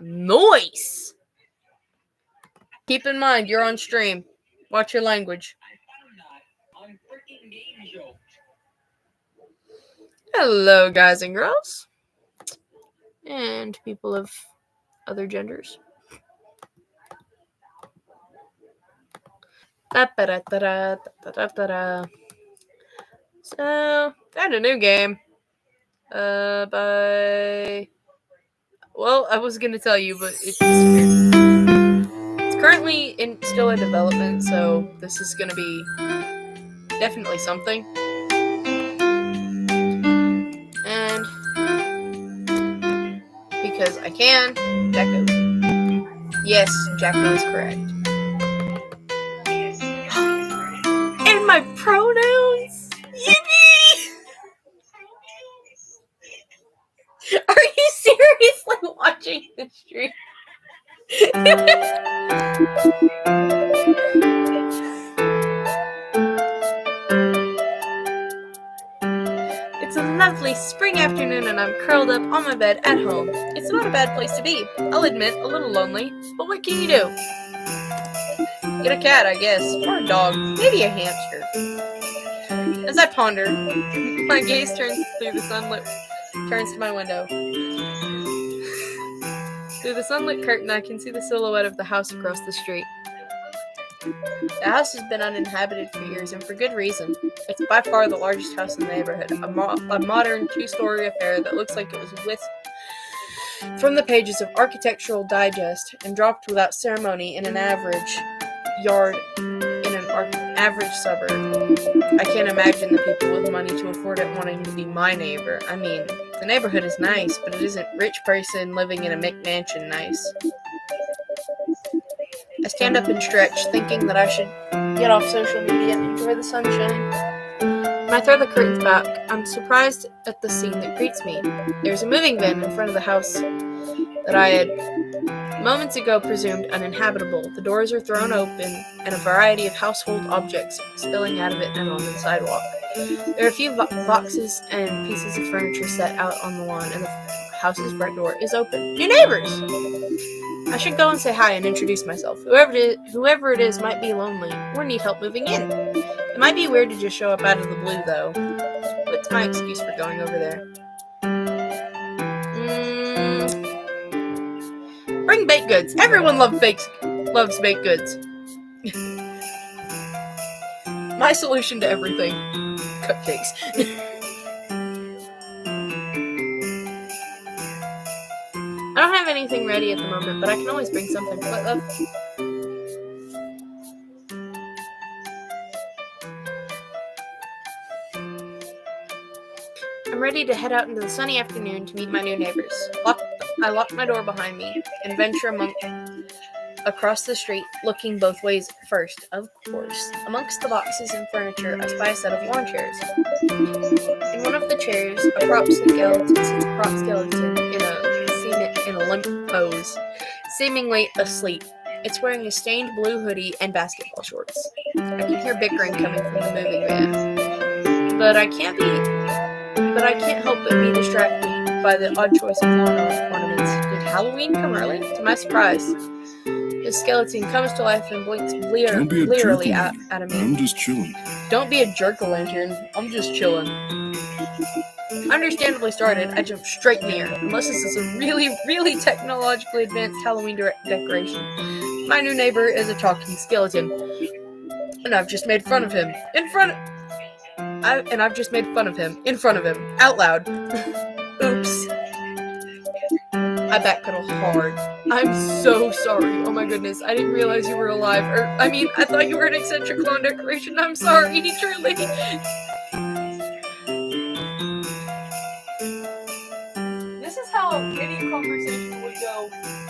Nice! Keep in mind, you're on stream. Watch your language. Hello, guys and girls. And people of other genders. So, found a new game. Well, I was gonna tell you, but it's currently still in development, so this is gonna be definitely something. And because I can, Jacko. Yes, Jacko is correct. And my pronouns? Yippee! Are you seriously watching the stream? It's a lovely spring afternoon and I'm curled up on my bed at home. It's not a bad place to be. I'll admit, a little lonely, but what can you do? Get a cat, I guess, or a dog, maybe a hamster. As I ponder, my gaze turns to my window. Through the sunlit curtain, I can see the silhouette of the house across the street. The house has been uninhabited for years, and for good reason. It's by far the largest house in the neighborhood, a modern two-story affair that looks like it was whisked from the pages of Architectural Digest and dropped without ceremony in an average yard in an average suburb. I can't imagine the people with money to afford it wanting to be my neighbor. I mean, the neighborhood is nice, but it isn't rich person living in a McMansion nice. I stand up and stretch, thinking that I should get off social media and enjoy the sunshine. When I throw the curtains back, I'm surprised at the scene that greets me. There's a moving van in front of the house that I had moments ago presumed uninhabitable. The doors are thrown open, and a variety of household objects spilling out of it and on the sidewalk. There are a few boxes and pieces of furniture set out on the lawn, and the house's front door is open. New neighbors! I should go and say hi and introduce myself. Whoever it is might be lonely or need help moving in. It might be weird to just show up out of the blue, though. What's my excuse for going over there? Bring baked goods. Everyone loves baked goods. My solution to everything. Cupcakes. I don't have anything ready at the moment, but I can always bring something. What, love? I'm ready to head out into the sunny afternoon to meet my new neighbors. I lock my door behind me and venture across the street, looking both ways first, of course. Amongst the boxes and furniture, I spy a set of lawn chairs. In one of the chairs, a prop skeleton in a limp pose, seemingly asleep. It's wearing a stained blue hoodie and basketball shorts. I can hear bickering coming from the moving van, but I can't help but be distracted by the odd choice of lawn ornaments. Did Halloween come early? To my surprise, the skeleton comes to life and blinks blearily at me. I'm just chilling. Don't be a jerk-o'-lantern. I'm just chilling. Understandably started, I jump straight near, unless this is a really, really technologically advanced Halloween decoration. My new neighbor is a talking skeleton, and I've just made fun of him in front of him, out loud. Oops. I backpedal hard. I'm so sorry. Oh my goodness, I didn't realize you were alive. I thought you were an eccentric lawn decoration. I'm sorry, truly. This is how any conversation would go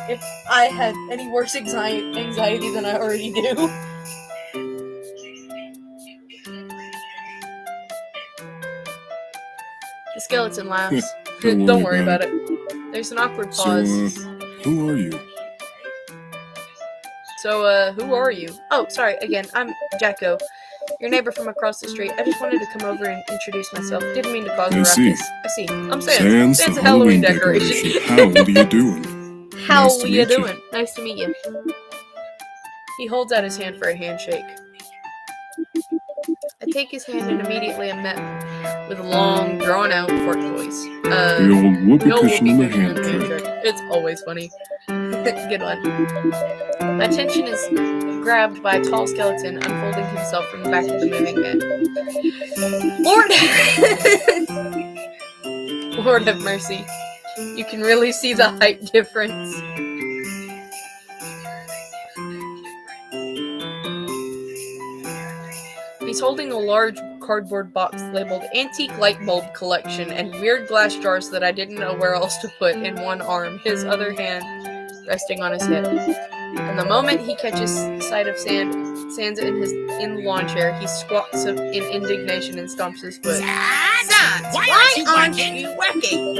if I had any worse anxiety than I already do. The skeleton laughs. Don't worry about it. There's an awkward pause. So, who are you? Who are you? Oh, sorry, again, I'm Jacko, your neighbor from across the street. I just wanted to come over and introduce myself. Didn't mean to cause a ruckus. I see. I'm Sans. Sans a Halloween decoration. How are you doing? How Nice to you meet you. doing? Nice to meet you. He holds out his hand for a handshake. I take his hand and immediately am met with a long, drawn-out fart voice. The old whoopee No cushion in the whoopee hand cushion trick. It's always funny. Good one. My attention is grabbed by a tall skeleton unfolding himself from the back of the moving van. Lord! Lord have mercy. You can really see the height difference. He's holding a large cardboard box labeled Antique Light Bulb Collection and weird glass jars that I didn't know where else to put in one arm, his other hand resting on his hip. And the moment he catches sight of Sans in the lawn chair, he squawks in indignation and stomps his foot. Sans, why aren't you working?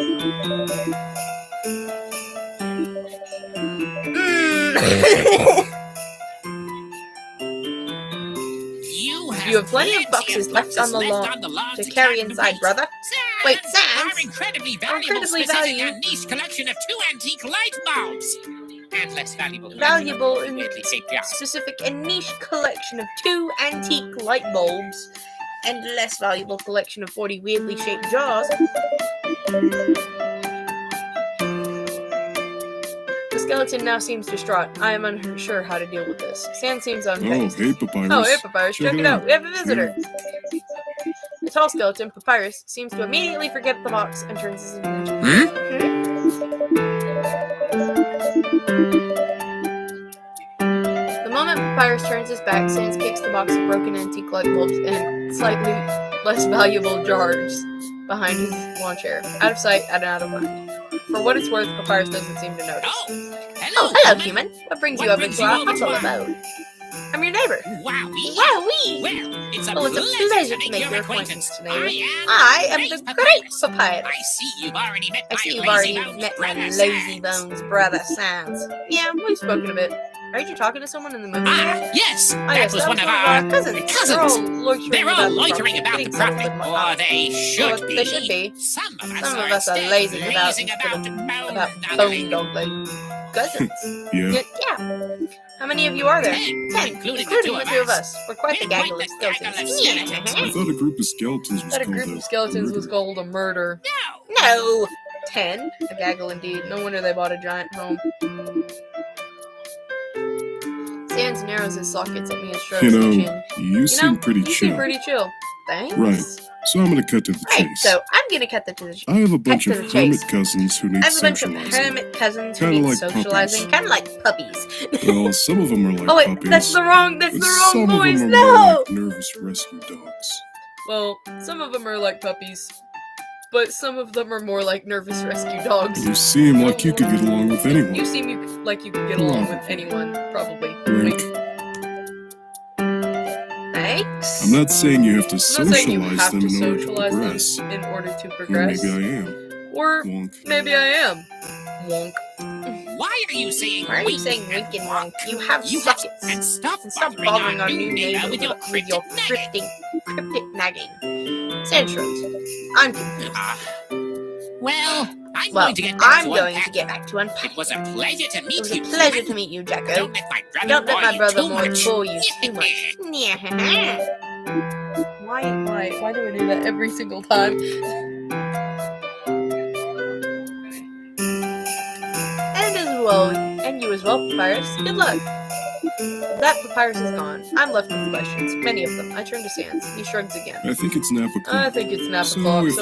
You have plenty of boxes left on the lawn to carry inside, brother. Wait, Sans? Our incredibly valuable specific and niche collection of 2 antique light bulbs. And less valuable and specific and niche collection of 2 antique light bulbs and less valuable collection of 40 weirdly shaped jars. The skeleton now seems distraught. I am unsure how to deal with this. Sans seems unfazed. Oh, hey, Papyrus. Oh, hey, Papyrus. Check it out. We have a visitor. The tall skeleton, Papyrus, seems to immediately forget the box and turns his attention. The moment Papyrus turns his back, Sans kicks the box of broken antique light bulbs and slightly less valuable jars behind his lawn chair. Out of sight and out of mind. For what it's worth, Papyrus doesn't seem to notice. Oh, hello, human. What brings you over to our humble abode? I'm your neighbor. Wowee. Well, it's a pleasure to make your acquaintance, neighbor. I am the great Papyrus. I see you've already met my lazy bones brother Sans. Yeah, we've spoken a bit. Aren't you talking to someone in the movie? Yes, that was one of our cousins. They're all loitering about the property. Or they should be. They should be. Some of us are lazy about bone dogleg. Cousins. Yeah. How many of you are there? 10, including the 2 of us. We're quite the gaggle of skeletons. I thought a group of skeletons was called a murder. No! 10? A gaggle indeed. No wonder they bought a giant home. Sans narrows his sockets at me and strokes his chin. You seem pretty chill. Thanks. Right. So I'm gonna cut to the chase. Right, so I'm gonna cut to the chase. I have a bunch of hermit cousins who need socializing. Kind of like puppies. Well, some of them are like puppies. That's the wrong voice. Some of them are more like nervous rescue dogs. Well, some of them are like puppies, but some of them are more like nervous rescue dogs. You seem like you could get along with anyone. You seem like you could get along with anyone, probably. Wink. Thanks. I'm not saying you have to socialize them in order to progress. Or maybe I am. Or maybe I am. Wonk. Why are you saying wink and wonk? You have sockets. And stop bothering our new neighbor with your cryptic nagging. Sans shrugs. I'm confused. Well, I'm going to get back to unpacking. It was a pleasure to meet you. To meet you, Jacko. Don't let my brother bore you too much. Why do we do that every single time? And you as well, Papyrus. Good luck. That Papyrus is gone. I'm left with questions, many of them. I turn to Sans. He shrugs again. I think it's nap o'clock. So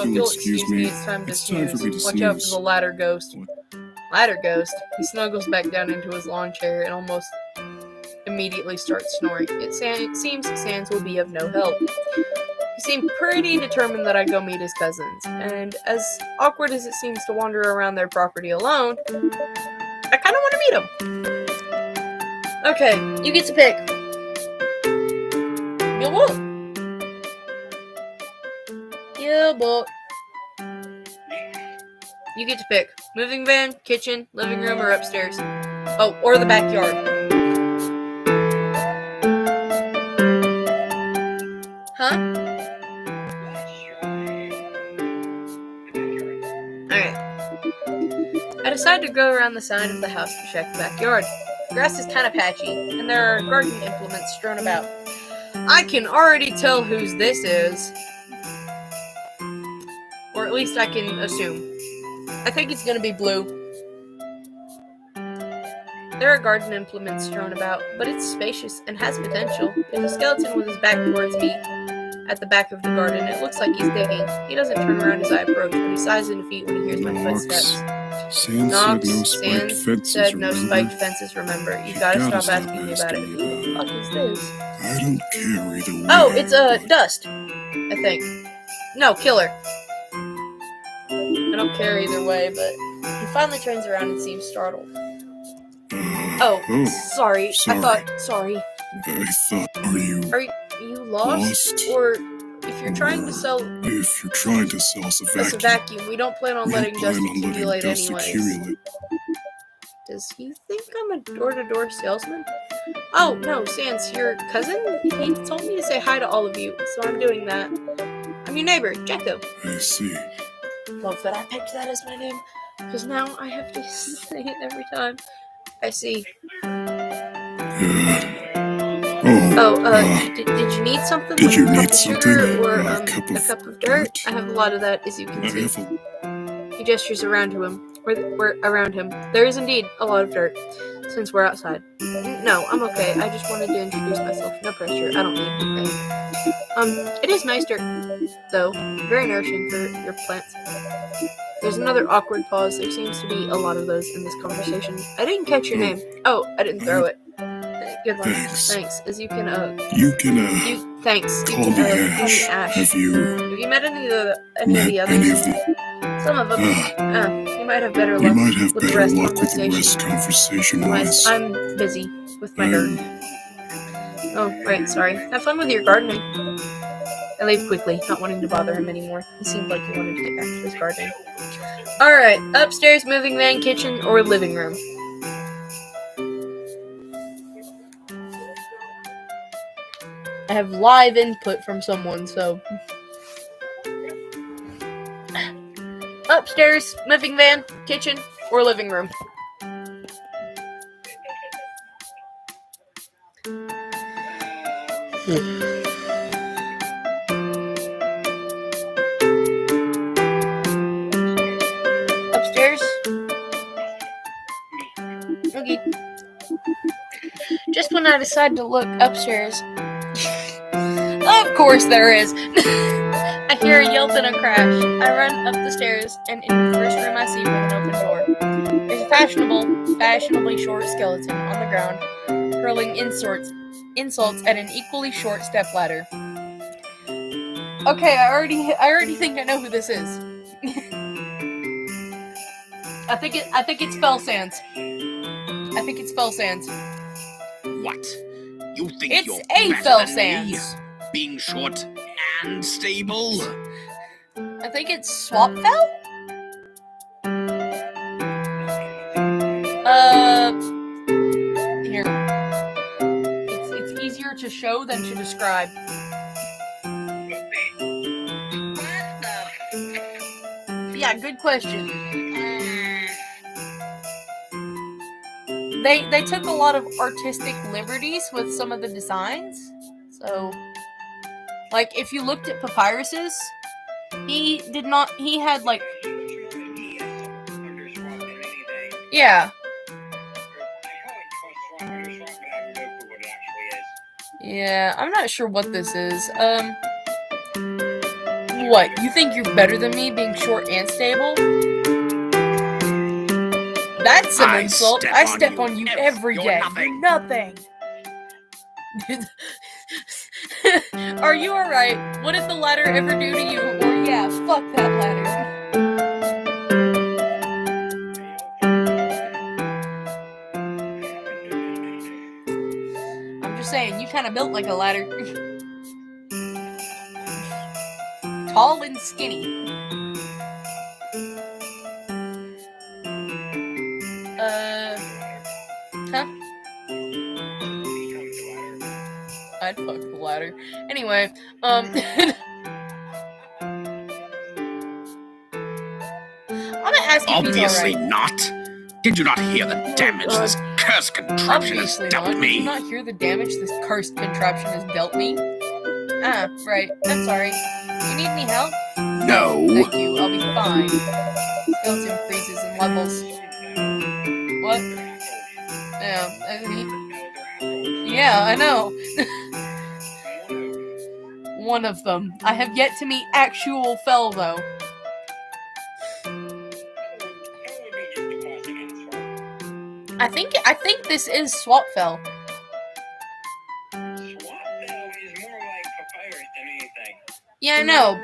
if you'll excuse me, it's time to for me to snooze. Watch snooze. out for the ladder ghost. Ladder ghost? He snuggles back down into his lawn chair and almost immediately starts snoring. It seems Sans will be of no help. He seemed pretty determined that I go meet his cousins, and as awkward as it seems to wander around their property alone, I kind of want to meet him. Okay, you get to pick. You won't. Yeah, but you get to pick. Moving van, kitchen, living room, or upstairs. Oh, or the backyard. Huh? Alright. I decide to go around the side of the house to check the backyard. The grass is kind of patchy, and there are garden implements strewn about. I can already tell whose this is. Or at least I can assume. I think it's gonna be Blue. There are garden implements strewn about, but it's spacious and has potential. There's a skeleton with his back towards me at the back of the garden. It looks like he's digging. He doesn't turn around as I approach, but he sighs in defeat when he hears my footsteps. Sans said no spiked fences, remember. You gotta stop asking me about it. Who the fuck is this? I don't care either way. Oh, it's Dust, I think. No, Killer. I don't care either way, but he finally turns around and seems startled. Sorry. Sorry. I thought, are you lost? Or if you're trying to sell us a vacuum, we don't plan on letting dust accumulate anyways. Does he think I'm a door-to-door salesman? Oh, no, Sans, your cousin? He told me to say hi to all of you, so I'm doing that. I'm your neighbor, Jacko. I see. Love that I picked that as my name, because now I have to say it every time. I see. Did you need something? Did you need something? Or a cup of dirt? I have a lot of that, as you can see. He gestures around to him. We're around him. There is indeed a lot of dirt, since we're outside. No, I'm okay. I just wanted to introduce myself. No pressure. I don't need anything. It is nice dirt, though. Very nourishing for your plants. There's another awkward pause. There seems to be a lot of those in this conversation. I didn't catch your name. Oh, I didn't throw it. Good one. Thanks. As you can, thanks. Call me Ash. Have you met any of the others? Some of them. You might have better luck with the rest conversation-wise. I'm busy with my dirt. Oh, right, sorry. Have fun with your gardening. I leave quickly, not wanting to bother him anymore. He seemed like he wanted to get back to his gardening. Alright, upstairs, moving van, kitchen, or living room? I have live input from someone, so... Upstairs, moving van, kitchen, or living room? Upstairs? Okay. Just when I decide to look upstairs... Of course there is! I hear a yelp and a crash. I run up the stairs, and in the first room I see with an open door. There's a fashionably short skeleton on the ground, hurling insults at an equally short stepladder. Okay, I already think I know who this is. I think it's Fell Sands. I think it's Fell Sands. What? You think it's you're a better Fell than Sands. Me? Being short and stable? I think it's Swapfell? Here. It's easier to show than to describe. Yeah, good question. They took a lot of artistic liberties with some of the designs. So, like, if you looked at papyruses, he had, like... Yeah. Yeah, I'm not sure what this is. What, you think you're better than me being short and stable? That's an insult. I step on you every day. Nothing. Are you alright? What did the ladder ever do to you? Or yeah, fuck that ladder. I'm just saying, you kind of built like a ladder. Tall and skinny. Huh? I'd fuck the ladder. Anyway, I'm gonna ask if Obviously he's alright. not. Did you not hear the damage this cursed contraption has Obviously dealt not. Did you me? not hear the damage this cursed contraption has dealt me? Ah, right. I'm sorry. You need any help? No. Thank you. I'll be fine. Skeleton freezes and levels. What? Yeah, I know. One of them. I have yet to meet actual Fell, though. I think this is Swap Fell. Yeah, I know.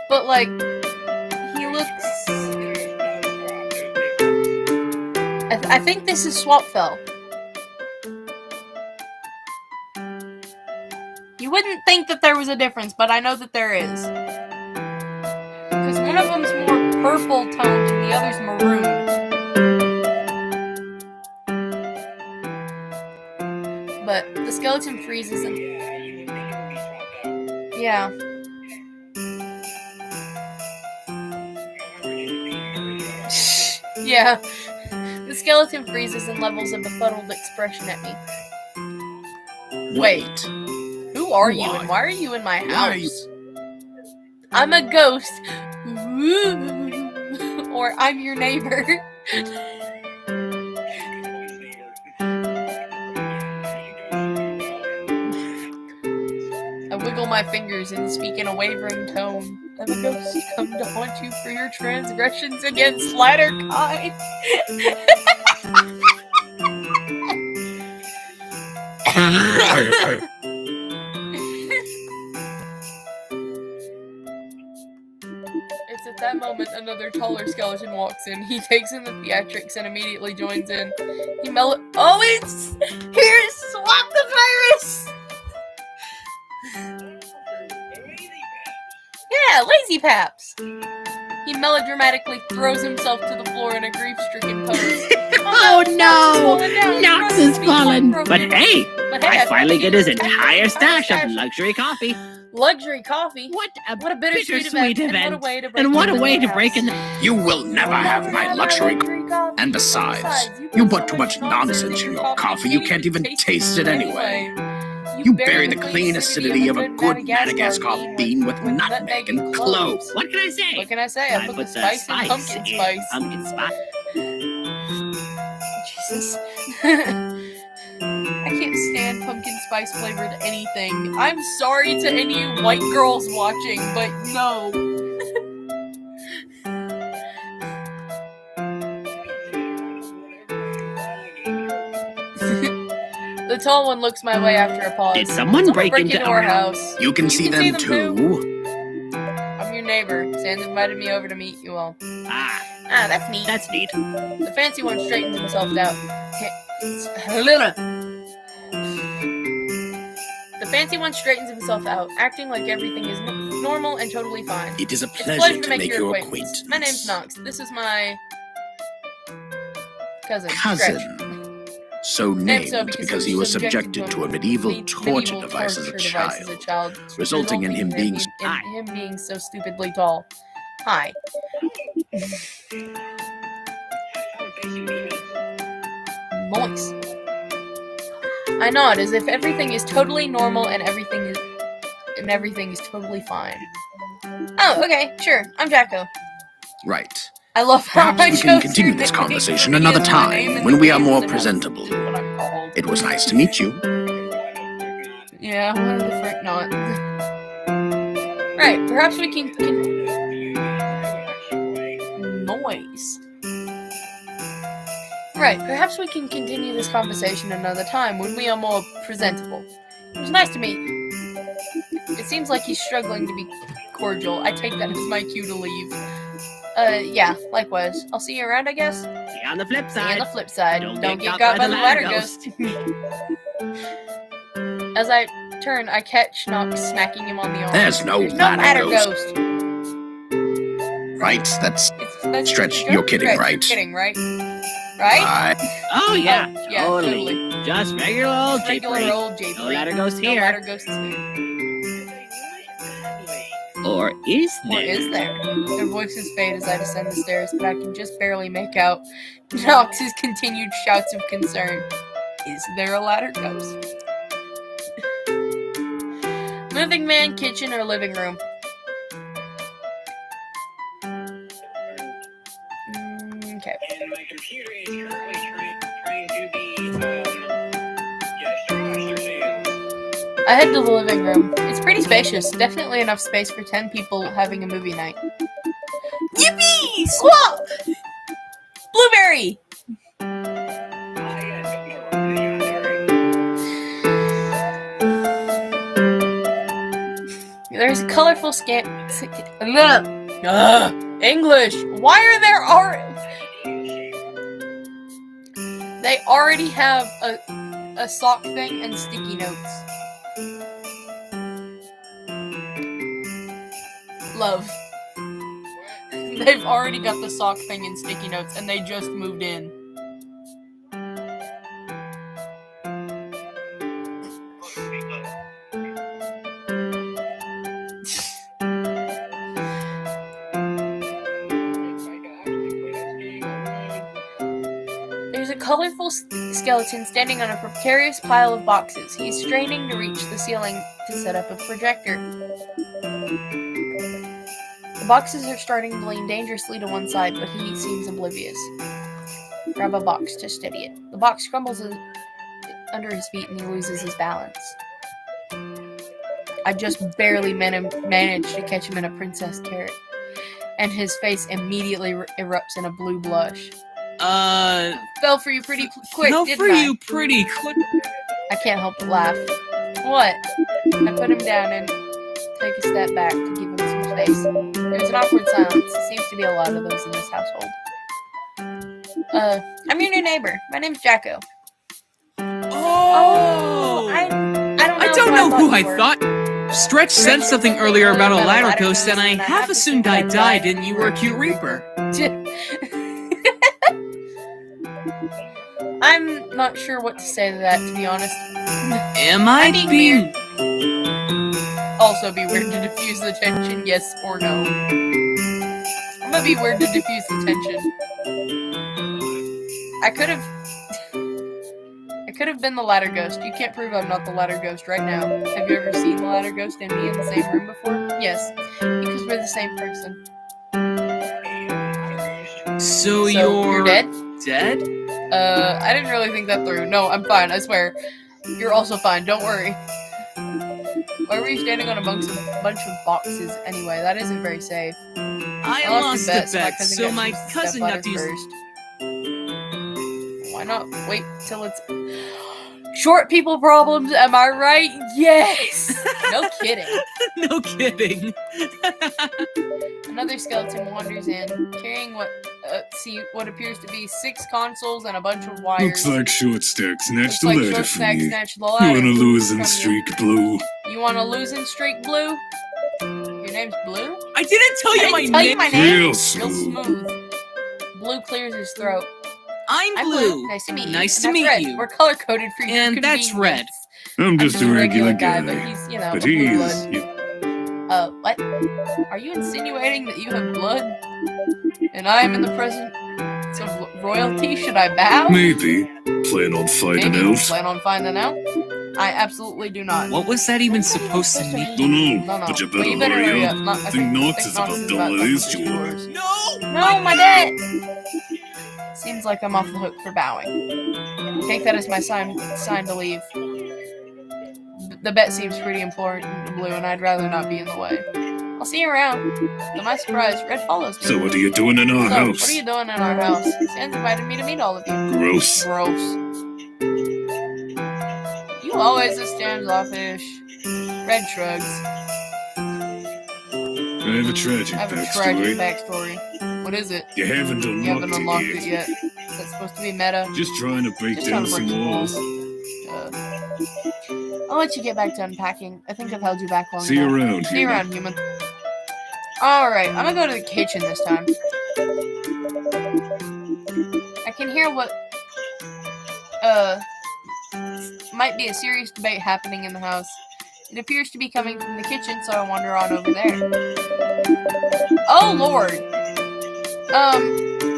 But, like, he looks... I think this is Swap Fell. You wouldn't think that there was a difference, but I know that there is. Because one of them's more purple toned and the other's maroon. But the skeleton freezes and... Yeah. Yeah. The skeleton freezes and levels a befuddled expression at me. Wait. Who are you and why are you in my house? I'm a ghost. Or I'm your neighbor. I wiggle my fingers and speak in a wavering tone. I'm a ghost come to haunt you for your transgressions against lighter kind. It's at that moment another taller skeleton walks in. He takes in the theatrics and immediately joins in. Oh, it's... Here's Swap the Virus! Yeah, Lazy Paps! He melodramatically throws himself to the floor in a grief-stricken pose. Oh no! Nox Has fallen! But hey, I finally get his entire stash of luxury coffee. Luxury coffee? What a bittersweet bittersweet event. event. And what a way to break in the... You will never have my luxury coffee. And besides, you put too much nonsense in your coffee, you can't even taste it anyway. You bury the clean acidity of a good Madagascar bean with nutmeg and cloves. What can I say? What can I say? I put the spice in pumpkin spice. Pumpkin spice. Jesus. I can't stand pumpkin spice flavored anything. I'm sorry to any white girls watching, but no. The tall one looks my way after a pause. Did someone break into our house? You can see them too. I'm your neighbor. Sans invited me over to meet you all. Ah, that's neat. that's neat. The fancy one straightens himself out. The fancy one straightens himself out, acting like everything is normal and totally fine. It is a It's pleasure to make your acquaintance. My name's Nox. This is my cousin. Cousin. So named so because he was subjected to a medieval torture device as a child, resulting in him being so stupidly tall. Hi. Moist. I nod as if everything is totally normal and everything is totally fine. Oh, okay, sure. I'm Jacko. Right. I love how Perhaps we can continue this conversation another time when we are more presentable. It was nice to meet you. Yeah, why the frick not? Right, perhaps we can noise. Right, perhaps we can continue this conversation another time when we are more presentable. It was nice to meet you. It seems like he's struggling to be cordial. I take that as my cue to leave. Yeah, likewise. I'll see you around, I guess. See you on the flip See you side. on the flip side. Don't get got by the ladder ghost. As I turn, I catch Nox smacking him on the arm. There's no ladder ghost. Right? That's Stretch. You're kidding, Stretch, right? You're kidding, right? Right? Oh yeah, yeah, totally. Just regular old Regular japery. old japery. No ladder ghost No here. ladder ghosts here. Or is Or there? is there? Their voices fade as I descend the stairs, but I can just barely make out Knox's continued shouts of concern. Is there a ladder ghost? Moving man, kitchen, or living room? Okay. And my computer is currently trying to be, I head to the living room. It's pretty spacious. Definitely enough space for 10 people having a movie night. Yippee! Swap! Blueberry! There's a colorful English! Why are there They already have a sock thing and sticky notes. Love. They've already got the sock thing and sticky notes, and they just moved in. There's a colorful skeleton standing on a precarious pile of boxes. He's straining to reach the ceiling to set up a projector. The boxes are starting to lean dangerously to one side, but he seems oblivious. Grab a box to steady it. The box crumbles under his feet and he loses his balance. I just barely managed to catch him in a princess carrot, and his face immediately erupts in a blue blush. Fell for you pretty quick, didn't I? pretty quick. I can't help but laugh. What? I put him down and take a step back to give him some space. There's an awkward silence. Seems to be a lot of those in this household. I'm your new neighbor. My name's Jacko. Oh! I don't know who I thought. Stretch said something earlier about a ladder ghost, and I half assumed I died and you were a cute reaper. I'm not sure what to say to that, to be honest. Am I being... Also be weird to diffuse the tension, yes or no. I'm gonna be weird to diffuse the tension. I could have been the ladder ghost. You can't prove I'm not the ladder ghost right now. Have you ever seen the ladder ghost and me in the same room before? Yes, because we're the same person. So you're dead? Dead? I didn't really think that through. No, I'm fine, I swear. You're also fine, don't worry. Why were you standing on a bunch of boxes anyway? That isn't very safe. I lost the bet, so my cousin got to use... first. Why not wait till it's... Short people problems, am I right? Yes! No kidding. No kidding. Another skeleton wanders in, carrying what appears to be 6 consoles and a bunch of wires. Looks like Short Stack snatched the Looks like ladder Short from Stack you. snatched the ladder You wanna lose in from you. streak, Blue? You wanna lose in streak, Blue? Your name's Blue? I didn't tell you my name. my name. Real Real smooth. smooth. Blue clears his throat. I'm I'm Blue. Nice to meet you. Nice And to that's meet red. you. We're color coded for you. And that's red. I'm just a regular guy. but he's, you know, But a blue he's... blood. What? Are you insinuating that you have blood? And I am in the presence of royalty? Should I bow? Maybe. Plan on finding Maybe. out? Plan on finding out? I absolutely do not. What was that even supposed to mean? Dunno, No. but you Well, better hurry up. up. I Think Knox is about done with his job. yours. No! No, my debt! Seems like I'm off the hook for bowing. Take that as my sign to leave. The bet seems pretty important to Blue, and I'd rather not be in the way. I'll see you around. To my surprise, Red follows me. So what are you doing in our So, house? what are you doing in our house? Sans invited me to meet all of you. Gross. Gross. You always are standoffish. Red shrugs. I have a tragic I have a backstory. tragic backstory. What is it? You haven't You haven't unlocked unlocked it it yet. yet. Is that supposed to be meta? Just trying to break Just down trying to break some some walls. I'll let you get back to unpacking. I think I've held you back long See you enough. around, See you human. around, human. Alright, I'm gonna go to the kitchen this time. I can hear what, might be a serious debate happening in the house. It appears to be coming from the kitchen, so I wander on over there. Oh, Lord.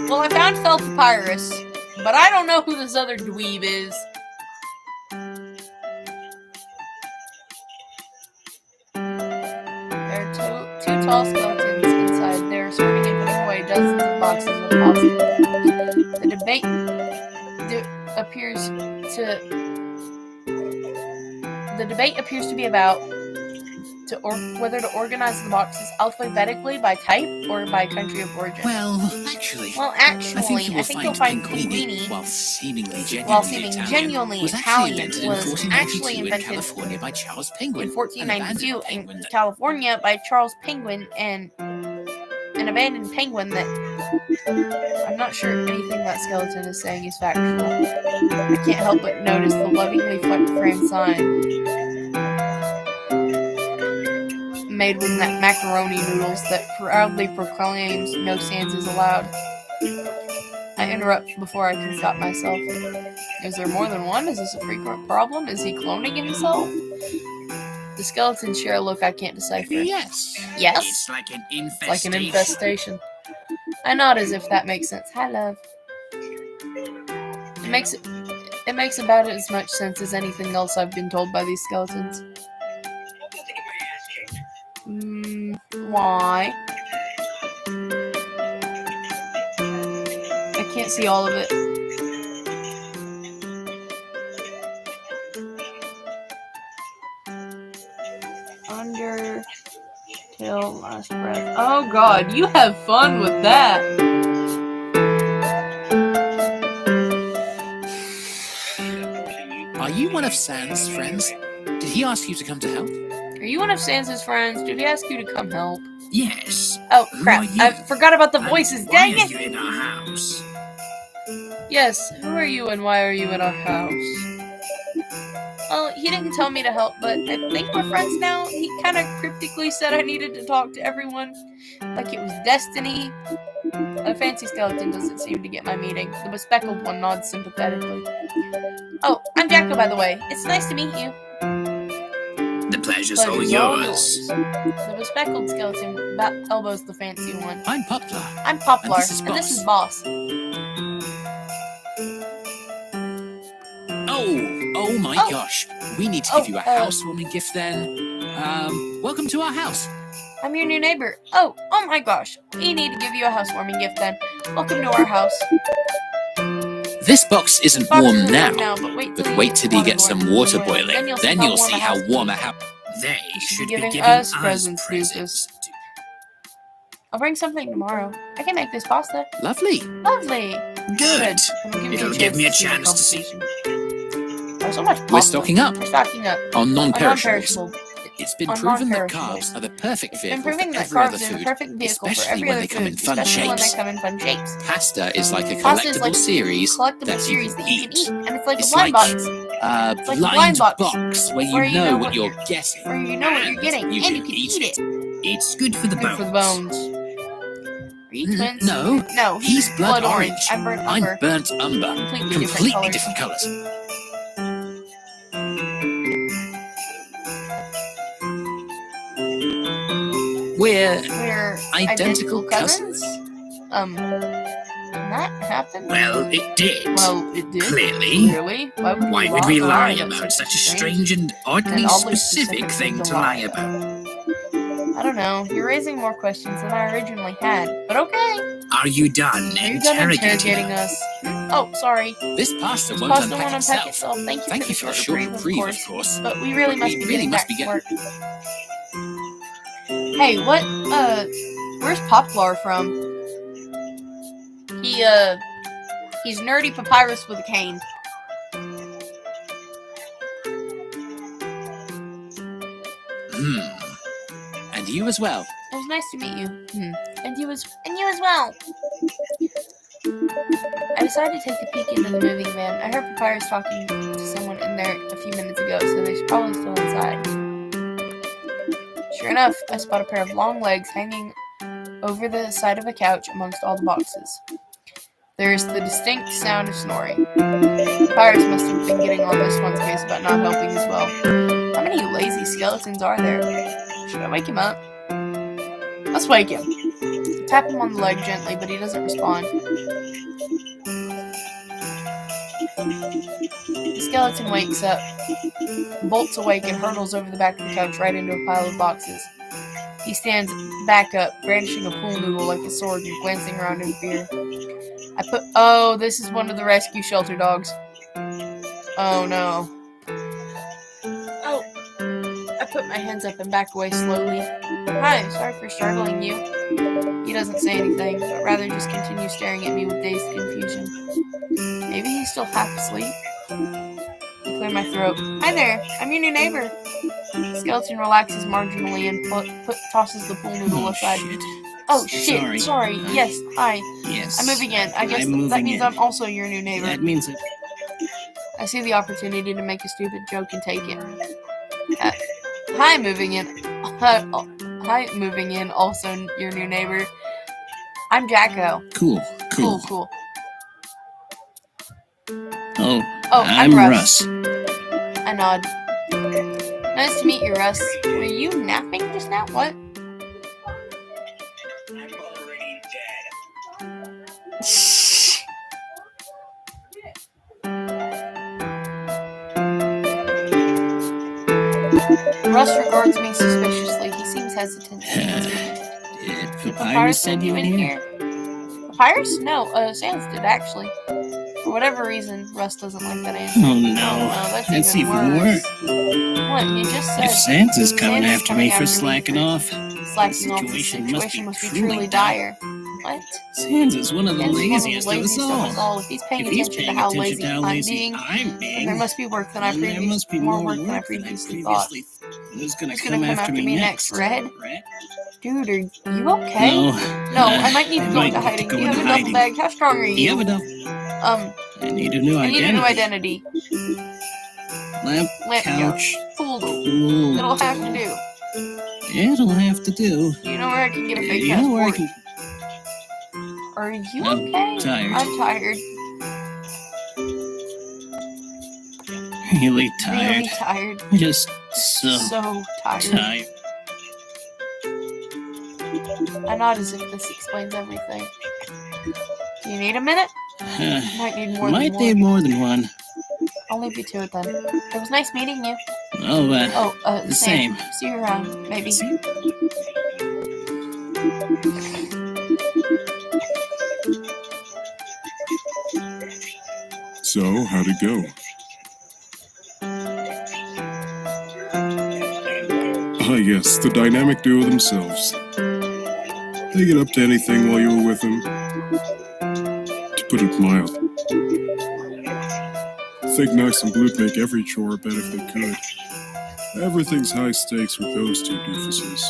Well, I found felt papyrus, but I don't know who this other dweeb is. There are two tall skeletons inside. They're sorting and putting away dozens of boxes of pasta. The debate appears to be about whether to organize the boxes alphabetically by type or by country of origin. Well, actually, I think you'll find Pinguini, Pinguini, while seeming genuinely was Italian, actually invented in was 1492 in California by Charles Penguin. in 1492 an in California by Charles Penguin, and an abandoned penguin that I'm not sure anything that skeleton is saying is factual. I can't help but notice the lovingly framed sign made with macaroni noodles that proudly proclaims no sans is allowed. I interrupt before I can stop myself. Is there more than one? Is this a frequent problem? Is he cloning himself? The skeletons share a look I can't decipher. Yes. Yes? It's like an infestation. Like an infestation. I nod as if that makes sense. Hi, love. It makes about as much sense as anything else I've been told by these skeletons. Why? I can't see all of it. Under till last breath. Oh God, you have fun with that. Are you one of Sans' friends? Did he ask you to come to help? Are you one of Sans' friends? Did he ask you to come help? Yes. Oh crap! Who are you? I forgot about the voices. Dang Why are it! you in our house? Yes. Who are you and why are you in our house? Well, he didn't tell me to help, but I think we're friends now. He kind of cryptically said I needed to talk to everyone, like it was destiny. The fancy skeleton doesn't seem to get my meaning. The bespectacled one nods sympathetically. Oh, I'm Jacko, by the way. It's nice to meet you. The pleasure's all Pleasure's yours. The bespectacled skeleton elbows the fancy one. I'm Poplar. I'm Poplar, And this is Boss. Oh my gosh. We need to give you a housewarming gift then. Welcome to our house. I'm your new neighbor. Oh my gosh. We need to give you a housewarming gift then. Welcome to our house. This box isn't warm now, but wait till you get some water boiling. Then you'll see how warm a house. They should be giving us presents. I'll bring something tomorrow. I can make this pasta. Lovely. Good. It'll give me a chance to see. Oh, so much pasta. We're stocking up We're stocking up on non-perishables. non-perishable. It's been On proven that non-perishables. carbs are the perfect It's been vehicle proving for that every other carbs are the food, perfect vehicle for especially every when other they come food, in fun especially when they shapes. come in fun shapes. Pasta is like a Pasta is collectible like series collectible that series you that you can eat, and it's like It's a blind like box, a like a blind blind box, box where where you know what you're getting. where you know what you're getting, and you can can eat eat it. It's good for the Good for the bones. Are you twins? No, No, he's blood orange. I'm burnt I'm umber. burnt umber. Completely different colors. We're identical cousins? Can that happen? Well, it did. Clearly. Clearly. Why would we lie about such a strange and oddly specific thing to lie about? I don't know. You're raising more questions than I originally had, but okay. Are you done interrogating us? Oh, sorry. This pasta won't Pasta unpack won't unpack itself. itself. Thank you for a short reprieve, of course. But we really must be getting back be to work. Hey, what? Where's Poplar from? He's nerdy papyrus with a cane. And you as well. It was nice to meet you. And you as well. I decided to take a peek into the moving van. I heard Papyrus talking to someone in there a few minutes ago, so they're probably still inside. Sure enough, I spot a pair of long legs hanging over the side of a couch amongst all the boxes. There's the distinct sound of snoring. Papyrus must have been getting on this one's case about not helping as well. How many lazy skeletons are there? Should I wake him up? Let's wake him. Tap him on the leg gently, but he doesn't respond. The skeleton wakes up, bolts awake, and hurtles over the back of the couch right into a pile of boxes. He stands back up, brandishing a pool noodle like a sword and glancing around in fear. Oh, this is one of the rescue shelter dogs. Oh no. Oh, I put my hands up and back away slowly. Hi, sorry for startling you. He doesn't say anything, but rather just continues staring at me with dazed confusion. Maybe he's still half asleep. I clear my throat. Hi there, I'm your new neighbor. The skeleton relaxes marginally and tosses the pool noodle aside. Shit. Oh shit, sorry. Yes, hi. Yes. I'm moving in. I guess that means I'm also your new neighbor. That means it. I see the opportunity to make a stupid joke and take it. Hi, moving in. Hi, moving in, also your new neighbor. I'm Jacko. Cool. Cool. Oh, I'm Russ. I nod. Nice to meet you, Russ. Were you napping just now? What? I'm already dead. Russ regards me suspiciously. He seems hesitant. Did Papyrus send you in here? Papyrus? No, Sans did, actually. For whatever reason, Russ doesn't like that answer. Oh no, That's even worse. What? He just said... If Sans is coming Sans is after me for coming slacking off, Slacking off, the situation must be truly dire. What? Sans is one of the Sans is laziest of us all. If he's paying attention to how lazy I'm being, then there must be more work than I previously thought. Who's gonna come after me next? Red? Dude, are you okay? No, I might need to go into hiding. Do you have a duffel bag? How strong are you? Do you have a duffel? I need a new identity. Lamp, couch, Cool. Cool. It'll have to do. It'll have to do. Do you know where I can get a fake You know where I can... Are you I'm okay? tired. I'm tired. Really tired. Really tired. Just so tired. I nod as if this explains everything. Do you need a minute? Might need more than one. I'll leave you to it then. It was nice meeting you. The same. See you around, maybe. So, how'd it go? Ah, yes, the dynamic duo themselves. They get up to anything while you were with them. To put it mild. Think Nice and Blue'd make every chore a bet if they could. Everything's high stakes with those two doofuses.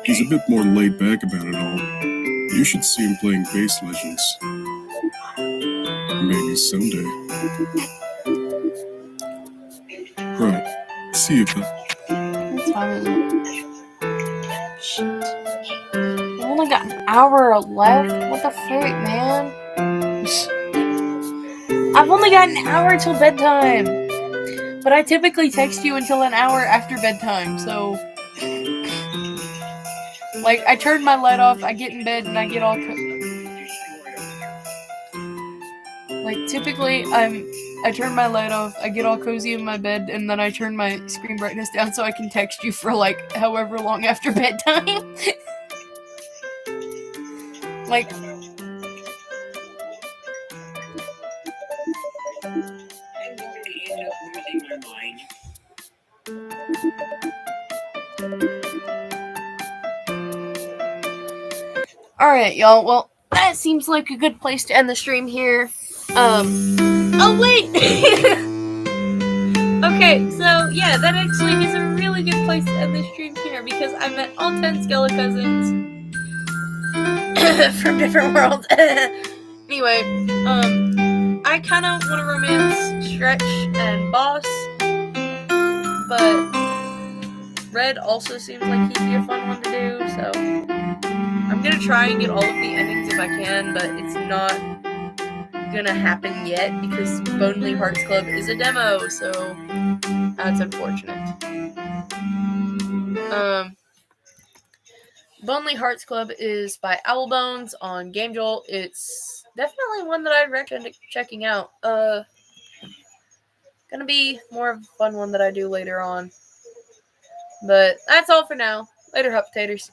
He's a bit more laid back about it all. You should see him playing Base Legends. Maybe someday. Right. See you, bud. What time is it? Shit. We've only got an hour left? What the frick, man? I've only got an hour till bedtime! But I typically text you until an hour after bedtime, so... Like, I turn my light off, I get in bed, and I get all... Like, typically, I turn my light off, I get all cozy in my bed, and then I turn my screen brightness down so I can text you for, like, however long after bedtime. Like... I'm going to end up losing my mind. Alright, y'all, well, that seems like a good place to end the stream here. Oh wait! Okay, so, yeah, that actually is a really good place to end the stream here, because I met all 10 Skelecousins from different worlds. Anyway, I kind of want to romance Stretch and Boss, but Red also seems like he'd be a fun one to do, so I'm gonna try and get all of the endings if I can, but it's not gonna happen yet because Bonely Hearts Club is a demo, so That's unfortunate. Bonely Hearts Club is by Owlbones on Game Jolt. It's definitely one that I'd recommend checking out. Gonna be more of a fun one that I do later on. But that's all for now. Later, Hut Potatoes.